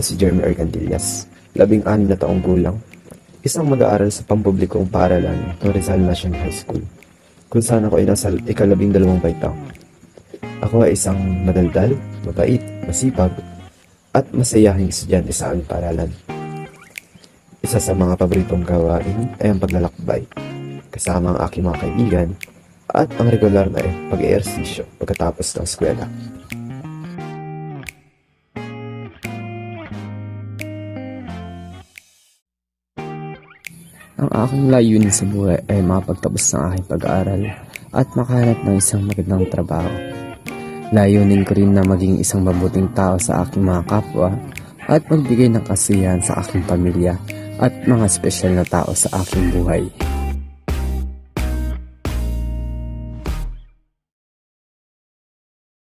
si Jeremy Argandillas, 16 na taong gulang, isang mag-aaral sa pampublikong paaralan ng Rizal National High School, kung saan ako ay nasa ika-12 baitang. Ako ay isang madaldal, mabait, masipag, at masayahing estudyante sa aming paaralan. Isa sa mga paboritong gawain ay ang paglalakbay, kasama ang aking mga kaibigan, at ang regular na pag-eehersisyo pagkatapos ng eskwela. Ang aking layunin sa buhay ay makapagtapos ng aking pag-aaral at makahanap ng isang magandang trabaho. Layunin ko rin na maging isang mabuting tao sa aking mga kapwa at magbigay ng kasiyahan sa aking pamilya at mga espesyal na tao sa aking buhay.